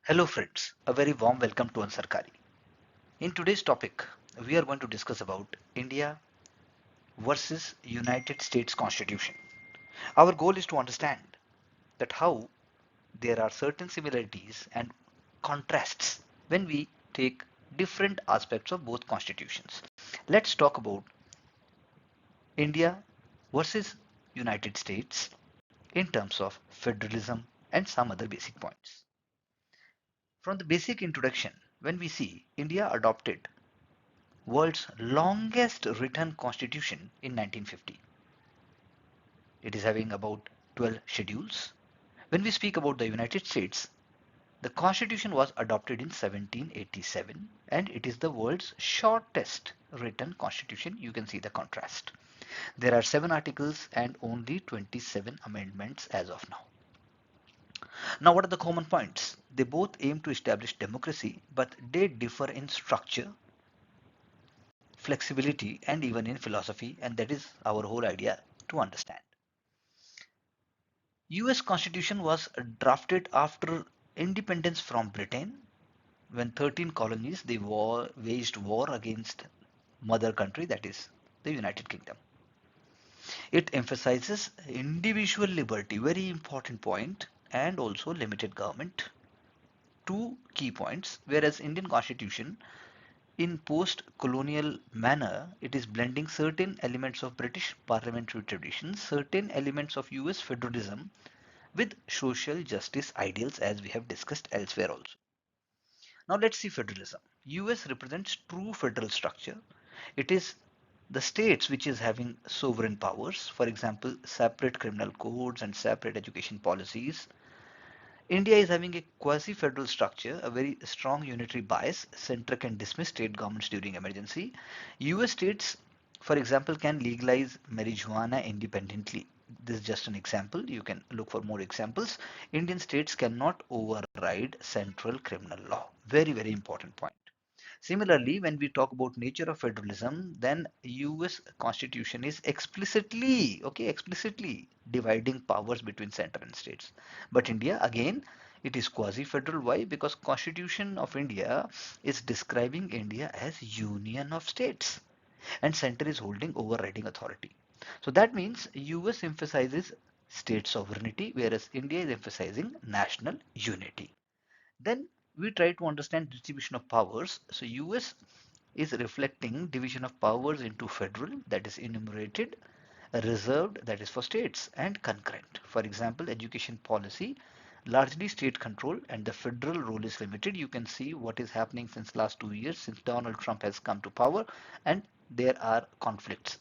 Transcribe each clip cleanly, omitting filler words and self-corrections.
Hello friends, a very warm welcome to UnSarkari. In today's topic, we are going to discuss about India versus United States Constitution. Our goal is to understand that how there are certain similarities and contrasts when we take different aspects of both constitutions. Let's talk about India versus United States in terms of federalism and some other basic points. From the basic introduction, when we see India adopted world's longest written constitution in 1950. It is having about 12 schedules. When we speak about the United States, the constitution was adopted in 1787 and it is the world's shortest written constitution. You can see the contrast. There are 7 articles and only 27 amendments as of now. Now, what are the common points? They both aim to establish democracy, but they differ in structure, flexibility, and even in philosophy, and that is our whole idea to understand. US Constitution was drafted after independence from Britain when 13 colonies waged war against mother country, that is the United Kingdom. It emphasizes individual liberty, very important point, and also limited government, two key points, whereas Indian Constitution in post-colonial manner, it is blending certain elements of British parliamentary traditions, certain elements of US federalism with social justice ideals as we have discussed elsewhere also. Now let's see federalism. US represents true federal structure. It is the states which is having sovereign powers, for example, separate criminal codes and separate education policies. India is having a quasi-federal structure, a very strong unitary bias. Center can dismiss state governments during emergency. US states, for example, can legalize marijuana independently. This is just an example. You can look for more examples. Indian states cannot override central criminal law. Very, very important point. Similarly, when we talk about nature of federalism, then US Constitution is explicitly dividing powers between center and states. But India, again, it is quasi-federal. Why? Because Constitution of India is describing India as union of states and center is holding overriding authority. So that means US emphasizes state sovereignty, whereas India is emphasizing national unity. Then we try to understand distribution of powers. So US is reflecting division of powers into federal, that is enumerated, reserved, that is for states, and concurrent. For example, education policy, largely state control, and the federal role is limited. You can see what is happening since last 2 years, since Donald Trump has come to power, and there are conflicts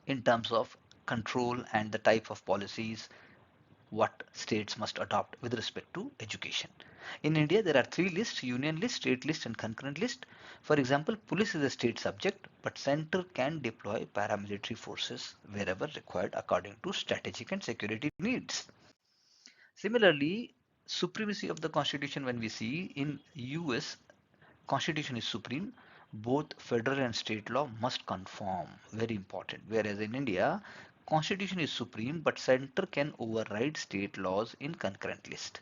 in terms of control and the type of policies what states must adopt with respect to education. In India, there are three lists: union list, state list, and concurrent list. For example, police is a state subject, but center can deploy paramilitary forces wherever required according to strategic and security needs. Similarly, supremacy of the constitution, when we see in US, constitution is supreme, both federal and state law must conform, very important, whereas in India constitution is supreme but center can override state laws in concurrent list.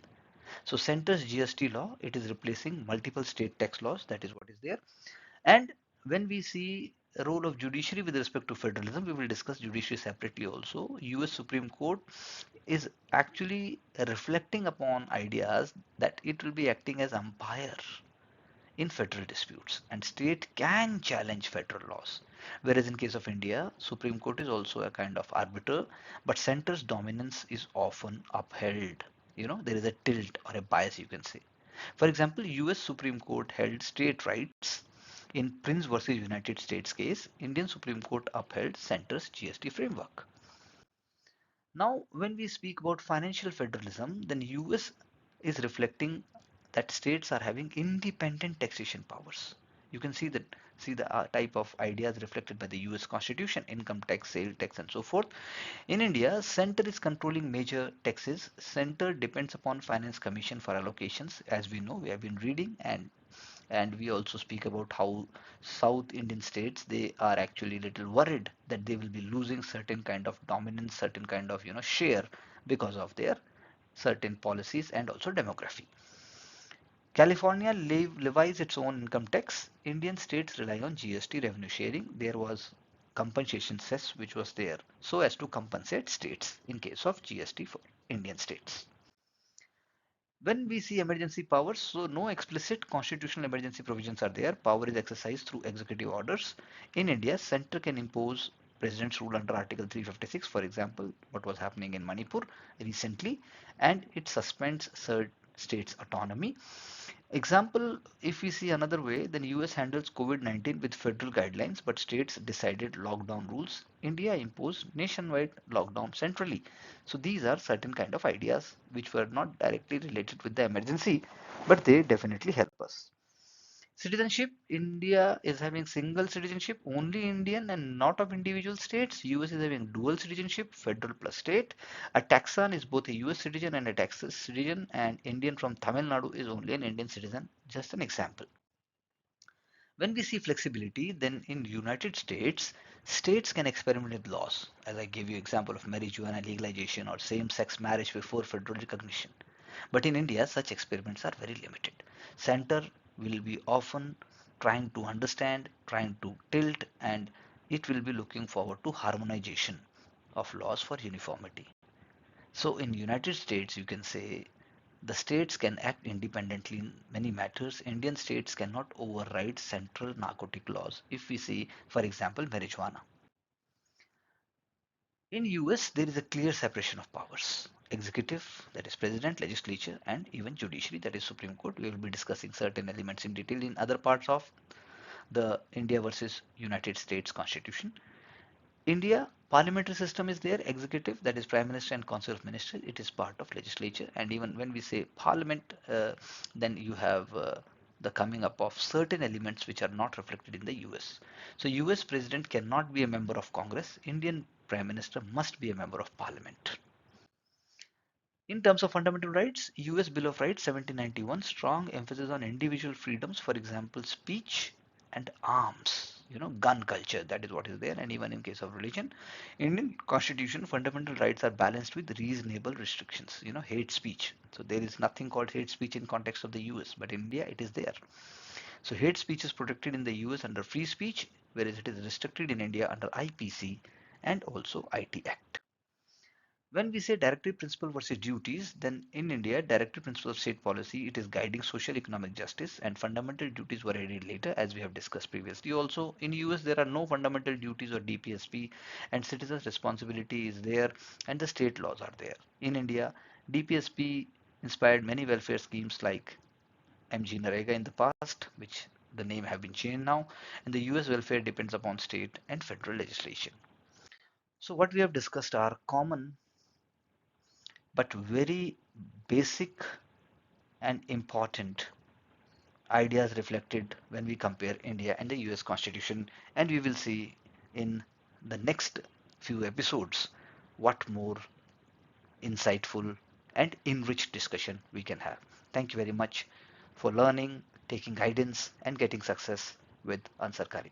So center's GST law, it is replacing multiple state tax laws, that is what is there. And when we see role of judiciary with respect to federalism, we will discuss judiciary separately also. US Supreme Court is actually reflecting upon ideas that it will be acting as umpire in federal disputes and state can challenge federal laws, whereas in case of India, Supreme Court is also a kind of arbiter, but center's dominance is often upheld. There is a tilt or a bias, you can say. For example, US Supreme Court held state rights in Prince versus United States case. Indian Supreme Court upheld center's GST framework. Now, when we speak about financial federalism, then US is reflecting that states are having independent taxation powers. You can see the type of ideas reflected by the US Constitution: income tax, sale tax, and so forth. In India, center is controlling major taxes. Center depends upon Finance Commission for allocations. As we know, we have been reading, and we also speak about how South Indian states, they are actually little worried that they will be losing certain kind of dominance, certain kind of share because of their certain policies and also demography. California levies its own income tax. Indian states rely on GST revenue sharing. There was compensation cess which was there so as to compensate states in case of GST for Indian states. When we see emergency powers, so no explicit constitutional emergency provisions are there. Power is exercised through executive orders. In India, center can impose president's rule under Article 356, for example, what was happening in Manipur recently, and it suspends states' autonomy. Example, if we see another way, then US handles COVID-19 with federal guidelines, but states decided lockdown rules. India imposed nationwide lockdown centrally. So these are certain kind of ideas which were not directly related with the emergency, but they definitely help us. Citizenship, India is having single citizenship, only Indian and not of individual states. US is having dual citizenship, federal plus state. A Texan is both a US citizen and a Texas citizen, and Indian from Tamil Nadu is only an Indian citizen. Just an example. When we see flexibility, then in United States, states can experiment with laws. As I gave you example of marijuana legalization or same-sex marriage before federal recognition. But in India, such experiments are very limited. Center will be often trying to understand, trying to tilt, and it will be looking forward to harmonization of laws for uniformity. So in United States, you can say the states can act independently in many matters. Indian states cannot override central narcotic laws. If we see, for example, marijuana. In US, there is a clear separation of powers. Executive, that is president, legislature, and even judiciary, that is Supreme Court. We will be discussing certain elements in detail in other parts of the India versus United States Constitution. India, parliamentary system is there, executive, that is Prime Minister and Council of Ministers, it is part of legislature. And even when we say parliament, then you have the coming up of certain elements which are not reflected in the US. So US president cannot be a member of Congress. Indian Prime Minister must be a member of parliament. In terms of fundamental rights, US Bill of Rights 1791, strong emphasis on individual freedoms, for example, speech and arms, gun culture, that is what is there, and even in case of religion. Indian Constitution, fundamental rights are balanced with reasonable restrictions, hate speech. So there is nothing called hate speech in context of the US, but in India it is there. So hate speech is protected in the US under free speech, whereas it is restricted in India under IPC and also IT Act. When we say directive principle versus duties, then in India, directive principle of state policy, it is guiding social economic justice, and fundamental duties were added later, as we have discussed previously. Also, in US, there are no fundamental duties or DPSP, and citizens' responsibility is there, and the state laws are there. In India, DPSP inspired many welfare schemes like MG Narega in the past, which the name have been changed now, and the US welfare depends upon state and federal legislation. So what we have discussed are common but very basic and important ideas reflected when we compare India and the US Constitution, and we will see in the next few episodes what more insightful and enriched discussion we can have. Thank you very much for learning, taking guidance, and getting success with UnSarkari.